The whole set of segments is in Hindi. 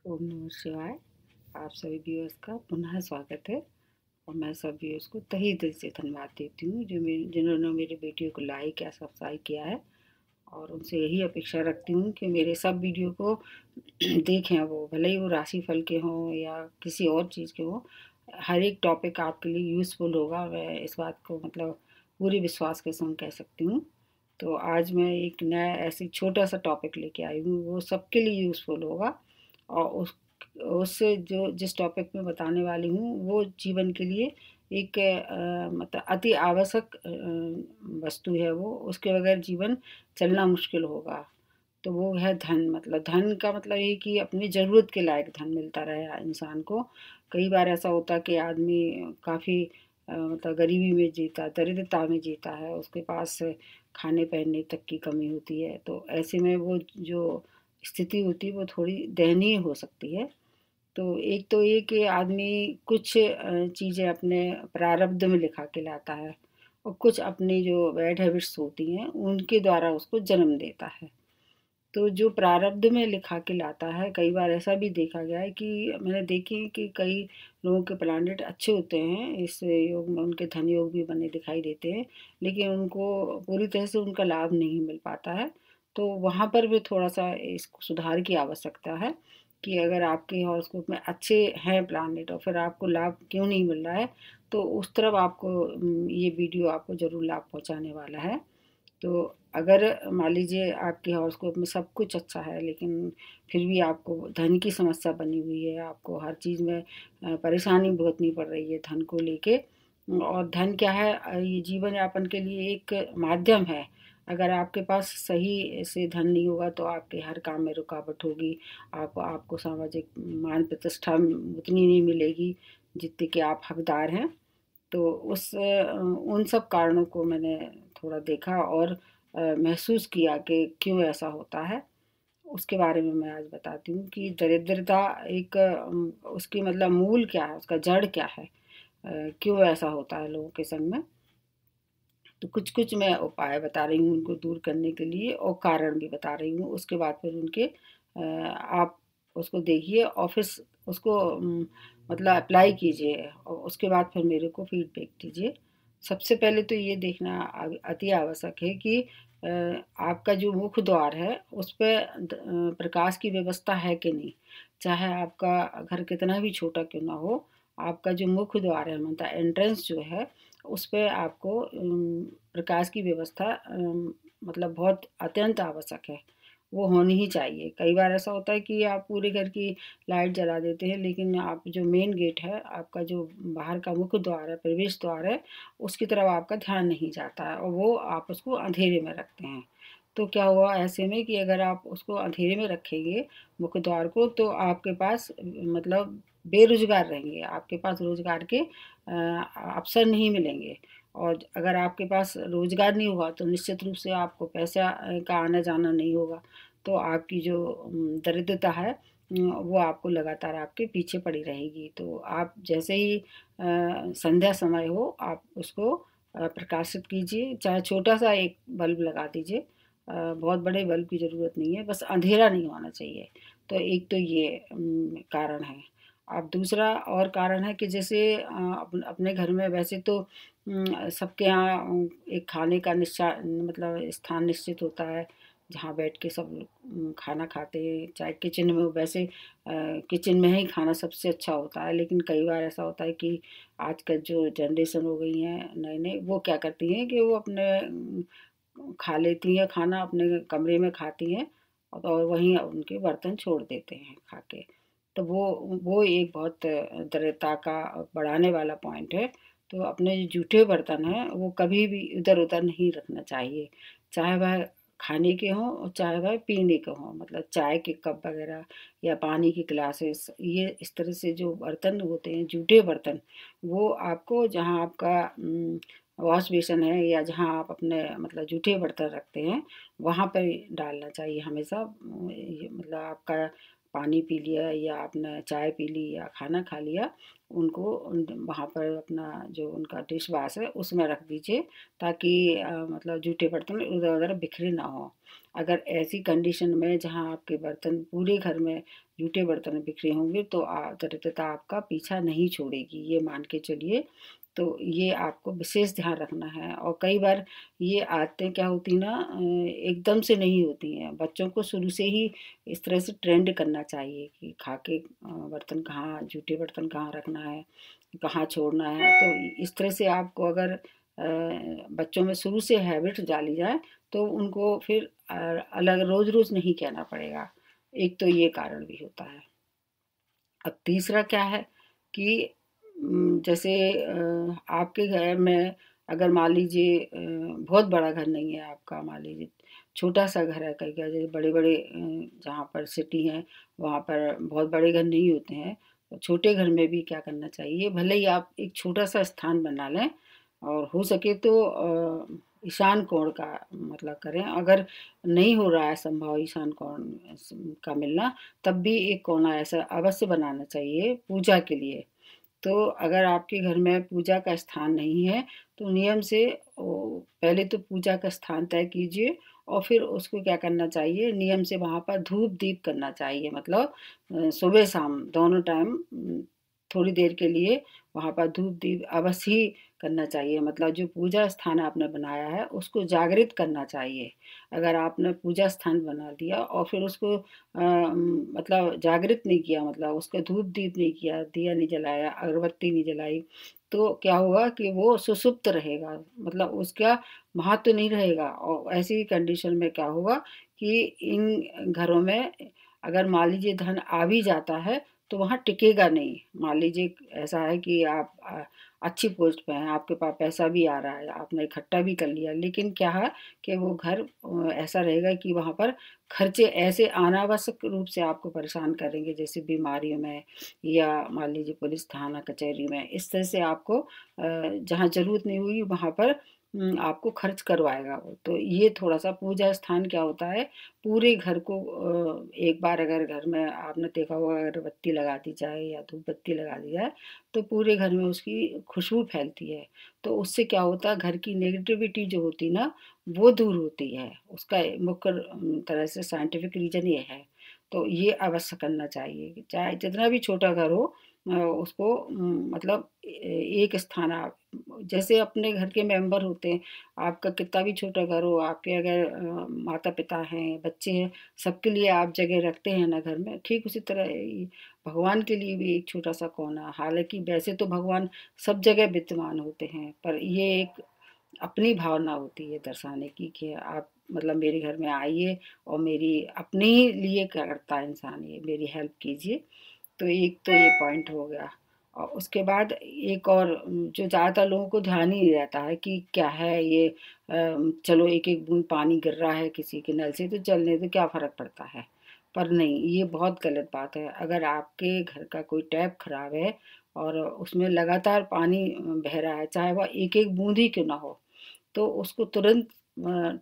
ओम नमः शिवाय। आप सभी व्यूअर्स का पुनः स्वागत है और मैं सब व्यूअर्स को तहे दिल से धन्यवाद देती हूँ जिन्होंने मेरे वीडियो को लाइक या सब्सक्राइब किया है। और उनसे यही अपेक्षा रखती हूँ कि मेरे सब वीडियो को देखें, वो भले ही वो राशिफल के हों या किसी और चीज़ के हों। हर एक टॉपिक आपके लिए यूज़फुल होगा, मैं इस बात को मतलब पूरे विश्वास के संग कह सकती हूँ। तो आज मैं एक नया ऐसी छोटा सा टॉपिक लेके आई हूँ, वो सबके लिए यूज़फुल होगा। और उससे जो जिस टॉपिक में बताने वाली हूँ वो जीवन के लिए एक मतलब अति आवश्यक वस्तु है। वो उसके बगैर जीवन चलना मुश्किल होगा। तो वो है धन। मतलब धन का मतलब ये कि अपनी ज़रूरत के लायक धन मिलता रहे इंसान को। कई बार ऐसा होता है कि आदमी काफ़ी मतलब गरीबी में जीता, दरिद्रता में जीता है, उसके पास खाने पहनने तक की कमी होती है। तो ऐसे में वो जो स्थिति होती है वो थोड़ी दयनीय हो सकती है। तो एक तो ये कि आदमी कुछ चीज़ें अपने प्रारब्ध में लिखा के लाता है और कुछ अपनी जो बैड हैबिट्स होती हैं उनके द्वारा उसको जन्म देता है। तो जो प्रारब्ध में लिखा के लाता है, कई बार ऐसा भी देखा गया है कि मैंने देखे हैं कि कई लोगों के प्लैनेट अच्छे होते हैं, इस योग में उनके धन योग भी बने दिखाई देते हैं, लेकिन उनको पूरी तरह से उनका लाभ नहीं मिल पाता है। तो वहाँ पर भी थोड़ा सा इसको सुधार की आवश्यकता है कि अगर आपके हॉरोस्कोप में अच्छे हैं प्लैनेट और फिर आपको लाभ क्यों नहीं मिल रहा है, तो उस तरफ आपको ये वीडियो आपको ज़रूर लाभ पहुँचाने वाला है। तो अगर मान लीजिए आपके हॉरोस्कोप में सब कुछ अच्छा है, लेकिन फिर भी आपको धन की समस्या बनी हुई है, आपको हर चीज़ में परेशानी भुगतनी पड़ रही है धन को लेके। और धन क्या है, ये जीवन यापन के लिए एक माध्यम है। अगर आपके पास सही से धन नहीं होगा तो आपके हर काम में रुकावट होगी। आपको सामाजिक मान प्रतिष्ठा उतनी नहीं मिलेगी जितने कि आप हकदार हैं। तो उन सब कारणों को मैंने थोड़ा देखा और महसूस किया कि क्यों ऐसा होता है। उसके बारे में मैं आज बताती हूँ कि दरिद्रता एक उसकी मतलब मूल क्या है, उसका जड़ क्या है, क्यों ऐसा होता है लोगों के संग में। तो कुछ कुछ मैं उपाय बता रही हूँ उनको दूर करने के लिए और कारण भी बता रही हूँ। उसके बाद फिर उनके आप उसको देखिए और फिर उसको मतलब अप्लाई कीजिए और उसके बाद फिर मेरे को फीडबैक दीजिए। सबसे पहले तो ये देखना अति आवश्यक है कि आपका जो मुख्य द्वार है उस पर प्रकाश की व्यवस्था है कि नहीं। चाहे आपका घर कितना भी छोटा क्यों ना हो, आपका जो मुख्य द्वार है मतलब एंट्रेंस जो है उस पे आपको प्रकाश की व्यवस्था मतलब बहुत अत्यंत आवश्यक है, वो होनी ही चाहिए। कई बार ऐसा होता है कि आप पूरे घर की लाइट जला देते हैं, लेकिन आप जो मेन गेट है, आपका जो बाहर का मुख्य द्वार है, प्रवेश द्वार है, उसकी तरफ आपका ध्यान नहीं जाता है और वो आप उसको अंधेरे में रखते हैं। तो क्या हुआ ऐसे में कि अगर आप उसको अंधेरे में रखेंगे मुख्य द्वार को, तो आपके पास मतलब बेरोजगार रहेंगे, आपके पास रोजगार के अवसर नहीं मिलेंगे। और अगर आपके पास रोजगार नहीं होगा तो निश्चित रूप से आपको पैसा का आना जाना नहीं होगा। तो आपकी जो दरिद्रता है वो आपको लगातार आपके पीछे पड़ी रहेगी। तो आप जैसे ही संध्या समय हो आप उसको प्रकाशित कीजिए, चाहे छोटा सा एक बल्ब लगा दीजिए। बहुत बड़े बल्ब की ज़रूरत नहीं है, बस अंधेरा नहीं होना चाहिए। तो एक तो ये कारण है। अब दूसरा और कारण है कि जैसे अपने घर में वैसे तो सबके यहाँ एक खाने का मतलब स्थान निश्चित होता है जहाँ बैठ के सब खाना खाते हैं, चाहे किचन में हो। वैसे किचन में ही खाना सबसे अच्छा होता है, लेकिन कई बार ऐसा होता है कि आजकल जो जनरेशन हो गई हैं नए नए, वो क्या करती हैं कि वो अपने खा लेती हैं खाना, अपने कमरे में खाती हैं और वहीं उनके बर्तन छोड़ देते हैं खा के। तो वो एक बहुत दरिद्रता का बढ़ाने वाला पॉइंट है। तो अपने जो जूठे बर्तन हैं वो कभी भी इधर उधर नहीं रखना चाहिए, चाहे वह खाने के हों और चाहे वह पीने के हों। मतलब चाय के कप वगैरह या पानी की ग्लासेस, ये इस तरह से जो बर्तन होते हैं जूठे बर्तन, वो आपको जहाँ आपका वॉश बेसिन है या जहाँ आप अपने मतलब जूठे बर्तन रखते हैं वहाँ पर डालना चाहिए हमेशा। ये मतलब आपका पानी पी लिया या आपने चाय पी ली या खाना खा लिया, उनको वहाँ पर अपना जो उनका डिश वाश है उसमें रख दीजिए, ताकि मतलब जूठे बर्तन इधर उधर बिखरे ना हो। अगर ऐसी कंडीशन में जहाँ आपके बर्तन पूरे घर में जूठे बर्तन बिखरे होंगे तो दरिद्रता आपका पीछा नहीं छोड़ेगी, ये मान के चलिए। तो ये आपको विशेष ध्यान रखना है। और कई बार ये आदतें क्या होती ना, एकदम से नहीं होती हैं। बच्चों को शुरू से ही इस तरह से ट्रेंड करना चाहिए कि खा के बर्तन कहाँ, जूठे बर्तन कहाँ रखना है, कहाँ छोड़ना है। तो इस तरह से आपको अगर बच्चों में शुरू से हैबिट डाली जाए तो उनको फिर अलग रोज रोज नहीं कहना पड़ेगा। एक तो ये कारण भी होता है। अब तीसरा क्या है कि जैसे आपके घर में अगर मान लीजिए बहुत बड़ा घर नहीं है आपका, मान लीजिए छोटा सा घर है, कई जैसे बड़े बड़े जहाँ पर सिटी हैं वहाँ पर बहुत बड़े घर नहीं होते हैं। तो छोटे घर में भी क्या करना चाहिए, भले ही आप एक छोटा सा स्थान बना लें और हो सके तो ईशान कोण का मतलब करें। अगर नहीं हो रहा है संभव ईशान कोण का मिलना, तब भी एक कोना ऐसा अवश्य बनाना चाहिए पूजा के लिए। तो अगर आपके घर में पूजा का स्थान नहीं है तो नियम से पहले तो पूजा का स्थान तय कीजिए और फिर उसको क्या करना चाहिए, नियम से वहाँ पर धूप दीप करना चाहिए। मतलब सुबह शाम दोनों टाइम थोड़ी देर के लिए वहाँ पर धूप दीप अवश्य ही करना चाहिए। मतलब जो पूजा स्थान आपने बनाया है उसको जागृत करना चाहिए। अगर आपने पूजा स्थान बना दिया और फिर उसको मतलब जागृत नहीं किया, मतलब उसका धूप दीप नहीं किया, दिया नहीं जलाया, अगरबत्ती नहीं जलाई, तो क्या होगा कि वो सुसुप्त रहेगा, मतलब उसका महत्व नहीं रहेगा। और ऐसी कंडीशन में क्या होगा कि इन घरों में अगर मान लीजिए धन आ भी जाता है तो वहाँ टिकेगा नहीं। मान लीजिए ऐसा है कि आप अच्छी पोस्ट पे हैं, आपके पास पैसा भी आ रहा है, आपने इकट्ठा भी कर लिया, लेकिन क्या है कि वो घर ऐसा रहेगा कि वहाँ पर खर्चे ऐसे अनावश्यक रूप से आपको परेशान करेंगे, जैसे बीमारियों में या मान लीजिए पुलिस थाना कचहरी में। इस तरह से आपको जहाँ ज़रूरत नहीं हुई वहाँ पर आपको खर्च करवाएगा वो। तो ये थोड़ा-सा पूजा स्थान क्या होता है, पूरे घर को एक बार अगर घर में आपने देखा होगा अगरबत्ती लगा दी जाए या धूप बत्ती लगा दी जाए, तो पूरे घर में उसकी खुशबू फैलती है। तो उससे क्या होता है, घर की नेगेटिविटी जो होती है ना, वो दूर होती है। उसका मुख्य तरह से साइंटिफिक रीज़न ये है। तो ये अवश्य करना चाहिए कि चाहे जितना भी छोटा घर हो उसको मतलब एक स्थान आप जैसे अपने घर के मेंबर होते हैं, आपका कितना भी छोटा घर हो, आपके अगर माता-पिता हैं, बच्चे हैं, सबके लिए आप जगह रखते हैं ना घर में, ठीक उसी तरह भगवान के लिए भी एक छोटा-सा कोना। हालाँकि वैसे तो भगवान सब जगह विद्यमान होते हैं, पर ये एक अपनी भावना होती है दर्शाने की कि आप मतलब मेरे घर में आइए और मेरी अपने ही लिए क्या करता है इंसान, ये मेरी हेल्प कीजिए। तो एक तो ये पॉइंट हो गया। और उसके बाद एक और जो ज़्यादातर लोगों को ध्यान ही नहीं रहता है कि क्या है ये, चलो एक एक बूंद पानी गिर रहा है किसी के नल से तो चलने तो क्या फ़र्क पड़ता है। पर नहीं, ये बहुत गलत बात है। अगर आपके घर का कोई टैप खराब है और उसमें लगातार पानी बह रहा है, चाहे वह एक एक बूंद ही क्यों ना हो, तो उसको तुरंत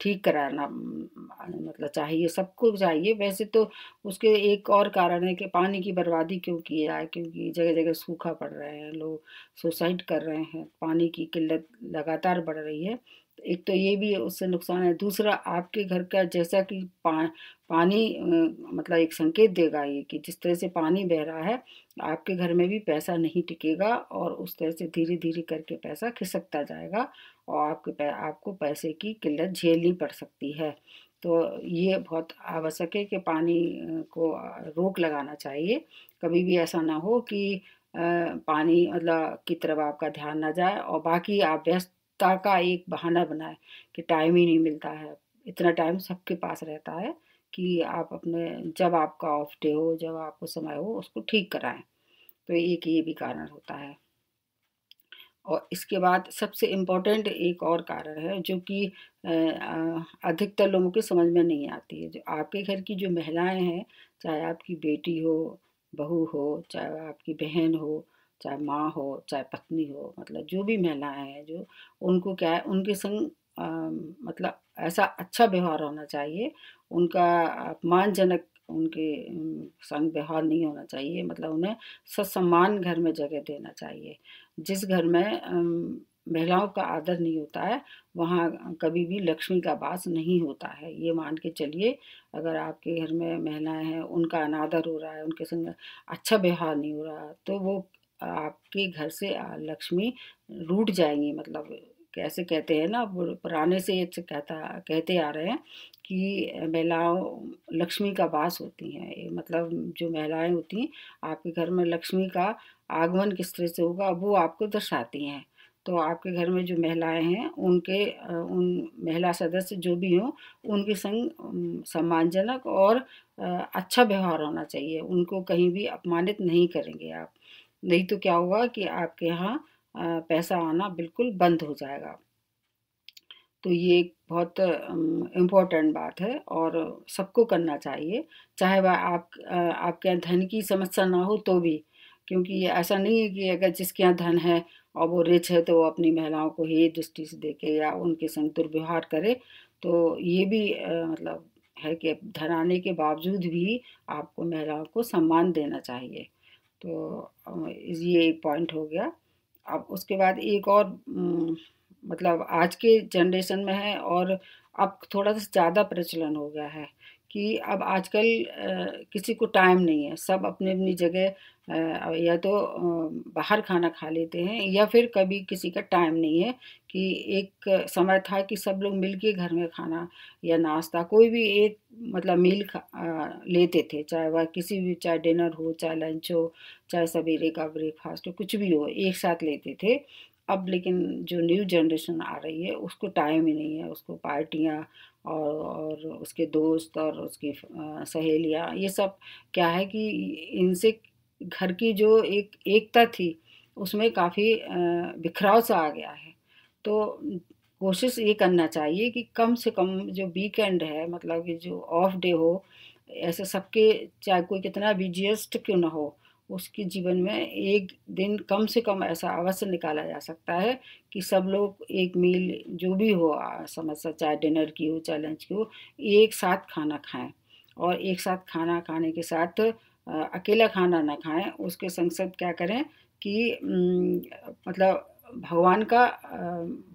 ठीक कराना मतलब चाहिए, सबको चाहिए। वैसे तो उसके एक और कारण है कि पानी की बर्बादी क्यों की जाए, क्योंकि जगह जगह सूखा पड़ रहे हैं, लोग सुसाइड कर रहे हैं, पानी की किल्लत लगातार बढ़ रही है। एक तो ये भी उससे नुकसान है। दूसरा, आपके घर का जैसा कि पानी मतलब एक संकेत देगा ये कि जिस तरह से पानी बह रहा है, आपके घर में भी पैसा नहीं टिकेगा और उस तरह से धीरे धीरे करके पैसा खिसकता जाएगा और आपको पैसे की किल्लत झेलनी पड़ सकती है। तो ये बहुत आवश्यक है कि पानी को रोक लगाना चाहिए। कभी भी ऐसा ना हो कि पानी मतलब की तरफ आपका ध्यान ना जाए और बाकी आप व्यस्तता का एक बहाना बनाएँ कि टाइम ही नहीं मिलता है। इतना टाइम सबके पास रहता है कि आप अपने जब आपका ऑफ डे हो, जब आपको समय हो, उसको ठीक कराएँ। तो एक ये भी कारण होता है। और इसके बाद सबसे इम्पोर्टेंट एक और कारण है जो कि अधिकतर लोगों के समझ में नहीं आती है। जो आपके घर की जो महिलाएं हैं, चाहे आपकी बेटी हो, बहू हो, चाहे आपकी बहन हो, चाहे माँ हो, चाहे पत्नी हो, मतलब जो भी महिलाएं हैं, जो उनको क्या है उनके संग मतलब ऐसा अच्छा व्यवहार होना चाहिए, उनका अपमानजनक उनके संग व्यवहार नहीं होना चाहिए, मतलब उन्हें ससम्मान घर में जगह देना चाहिए। जिस घर में महिलाओं का आदर नहीं होता है, वहाँ कभी भी लक्ष्मी का वास नहीं होता है। ये मान के चलिए, अगर आपके घर में महिलाएं हैं, उनका अनादर हो रहा है, उनके संग अच्छा व्यवहार नहीं हो रहा, तो वो आपके घर से लक्ष्मी रूठ जाएंगी। मतलब कैसे कहते हैं ना, पुराने से कहते आ रहे हैं कि महिलाओं लक्ष्मी का वास होती हैं। मतलब जो महिलाएं होती हैं, आपके घर में लक्ष्मी का आगमन किस तरह से होगा वो आपको दर्शाती हैं। तो आपके घर में जो महिलाएं हैं, उन महिला सदस्य जो भी हों, उनके संग सम्मानजनक और अच्छा व्यवहार होना चाहिए। उनको कहीं भी अपमानित नहीं करेंगे आप, नहीं तो क्या होगा कि आपके यहाँ पैसा आना बिल्कुल बंद हो जाएगा। तो ये एक बहुत इम्पोर्टेंट बात है और सबको करना चाहिए, चाहे वह आपके यहाँ धन की समस्या ना हो तो भी। क्योंकि ये ऐसा नहीं है कि अगर जिसके यहाँ धन है और वो रिच है, तो वो अपनी महिलाओं को हे दृष्टि से देखे या उनके संग दुर्व्यवहार करे। तो ये भी मतलब है कि धन आने के बावजूद भी आपको महिलाओं को सम्मान देना चाहिए। तो ये एक पॉइंट हो गया। अब उसके बाद एक और मतलब आज के जनरेशन में है, और अब थोड़ा सा ज़्यादा प्रचलन हो गया है कि अब आजकल किसी को टाइम नहीं है। सब अपनी अपनी जगह या तो बाहर खाना खा लेते हैं, या फिर कभी किसी का टाइम नहीं है। कि एक समय था कि सब लोग मिलके घर में खाना या नाश्ता कोई भी एक मतलब लेते थे, चाहे वह किसी भी, चाहे डिनर हो, चाहे लंच हो, चाहे सवेरे का ब्रेकफास्ट हो, कुछ भी हो, एक साथ लेते थे। अब लेकिन जो न्यू जनरेशन आ रही है, उसको टाइम ही नहीं है। उसको पार्टियाँ और उसके दोस्त और उसकी सहेलियाँ, ये सब क्या है कि इनसे घर की जो एक एकता थी, उसमें काफ़ी बिखराव सा आ गया है। तो कोशिश ये करना चाहिए कि कम से कम जो वीकेंड है, मतलब कि जो ऑफ डे हो, ऐसे सबके, चाहे कोई कितना बिजिएस्ट क्यों ना हो, उसके जीवन में एक दिन कम से कम ऐसा अवश्य निकाला जा सकता है कि सब लोग एक मील जो भी हो, समस्या चाहे डिनर की हो चाहे लंच की हो, एक साथ खाना खाएं। और एक साथ खाना खाने के साथ अकेला खाना ना खाएं, उसके संग साथ क्या करें कि मतलब भगवान का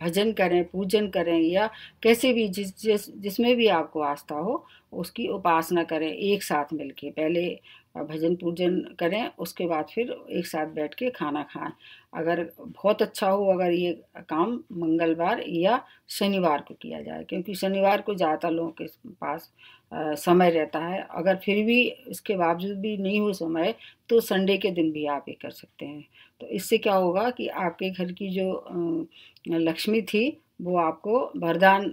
भजन करें, पूजन करें, या कैसे भी जिसमें भी आपको आस्था हो, उसकी उपासना करें एक साथ मिलके। पहले भजन पूजन करें, उसके बाद फिर एक साथ बैठ के खाना खाएं। अगर बहुत अच्छा हो अगर ये काम मंगलवार या शनिवार को किया जाए, क्योंकि शनिवार को ज़्यादातर लोगों के पास समय रहता है। अगर फिर भी इसके बावजूद भी नहीं हो समय, तो संडे के दिन भी आप ये कर सकते हैं। तो इससे क्या होगा कि आपके घर की जो लक्ष्मी थी, वो आपको वरदान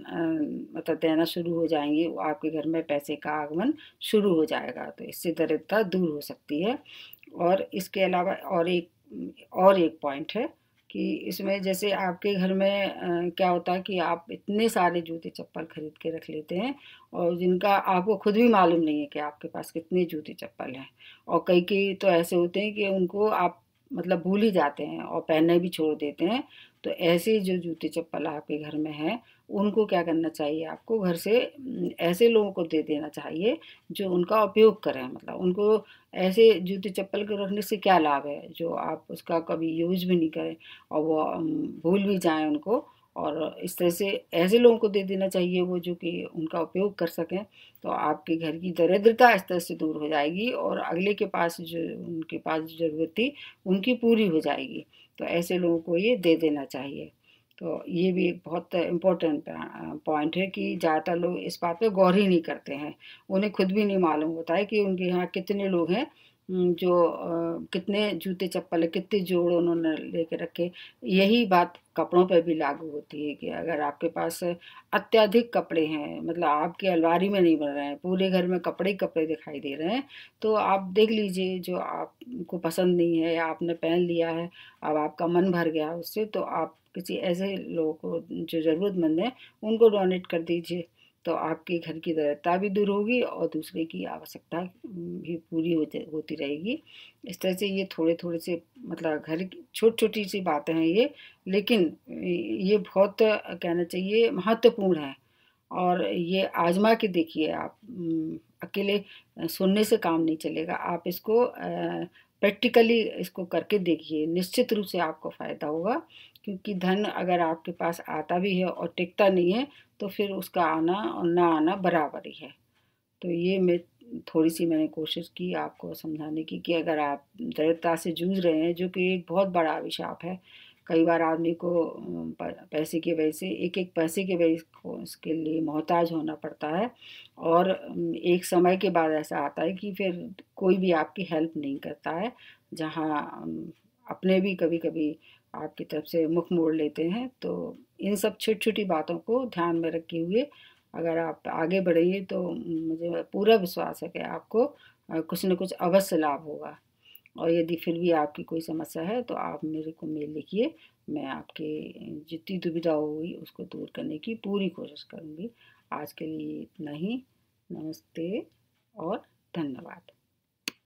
मतलब देना शुरू हो जाएंगी। वो आपके घर में पैसे का आगमन शुरू हो जाएगा। तो इससे दरिद्रता दूर हो सकती है। और इसके अलावा और एक पॉइंट है कि इसमें जैसे आपके घर में क्या होता है कि आप इतने सारे जूते चप्पल खरीद के रख लेते हैं, और जिनका आपको खुद भी मालूम नहीं है कि आपके पास कितने जूते चप्पल हैं। और कई कई तो ऐसे होते हैं कि उनको आप मतलब भूल ही जाते हैं और पहनने भी छोड़ देते हैं। तो ऐसे जो जूते चप्पल आपके घर में हैं, उनको क्या करना चाहिए, आपको घर से ऐसे लोगों को दे देना चाहिए जो उनका उपयोग करें। मतलब उनको ऐसे जूते चप्पल को रखने से क्या लाभ है जो आप उसका कभी यूज भी नहीं करें और वो भूल भी जाएं उनको। और इस तरह से ऐसे लोगों को दे देना चाहिए वो जो कि उनका उपयोग कर सकें। तो आपके घर की दरिद्रता इस तरह से दूर हो जाएगी, और अगले के पास जो उनके पास जो ज़रूरत थी, उनकी पूरी हो जाएगी। तो ऐसे लोगों को ये दे देना चाहिए। तो ये भी एक बहुत इम्पोर्टेंट पॉइंट है कि ज़्यादातर लोग इस बात पे गौर ही नहीं करते हैं। उन्हें खुद भी नहीं मालूम होता है कि उनके यहाँ कितने लोग हैं जो कितने जूते चप्पल है, कितने जोड़ उन्होंने लेके रखे। यही बात कपड़ों पे भी लागू होती है कि अगर आपके पास अत्यधिक कपड़े हैं, मतलब आपकी अलमारी में नहीं भर रहे हैं, पूरे घर में कपड़े ही कपड़े दिखाई दे रहे हैं, तो आप देख लीजिए जो आपको पसंद नहीं है या आपने पहन लिया है, अब आपका मन भर गया उससे, तो आप किसी ऐसे लोगों को जो ज़रूरतमंद हैं, उनको डोनेट कर दीजिए। तो आपके घर की दरिद्रता भी दूर होगी और दूसरे की आवश्यकता भी पूरी होती रहेगी। इस तरह से ये थोड़े-थोड़े से मतलब घर की छोटी-छोटी सी बातें हैं ये, लेकिन ये बहुत कहना चाहिए महत्वपूर्ण है। और ये आज़मा के देखिए आप। अकेले सुनने से काम नहीं चलेगा। आप इसको प्रैक्टिकली इसको करके देखिए, निश्चित रूप से आपको फ़ायदा होगा। क्योंकि धन अगर आपके पास आता भी है और टिकता नहीं है, तो फिर उसका आना और ना आना बराबर ही है। तो ये मैंने कोशिश की आपको समझाने की कि अगर आप दरिद्रता से जूझ रहे हैं, जो कि एक बहुत बड़ा अभिशाप है। कई बार आदमी को पैसे की वजह से, एक पैसे की वजह को इसके लिए मोहताज होना पड़ता है। और एक समय के बाद ऐसा आता है कि फिर कोई भी आपकी हेल्प नहीं करता है। जहाँ अपने भी कभी कभी आपकी तरफ से मुख मोड़ लेते हैं। तो इन सब छोटी छोटी बातों को ध्यान में रखे हुए अगर आप आगे बढ़ेंगे, तो मुझे पूरा विश्वास है कि आपको कुछ न कुछ अवश्य लाभ होगा। और यदि फिर भी आपकी कोई समस्या है, तो आप मेरे को मेल लिखिए। मैं आपकी जितनी दुविधा होगी उसको दूर करने की पूरी कोशिश करूँगी। आज के लिए इतना ही। नमस्ते और धन्यवाद।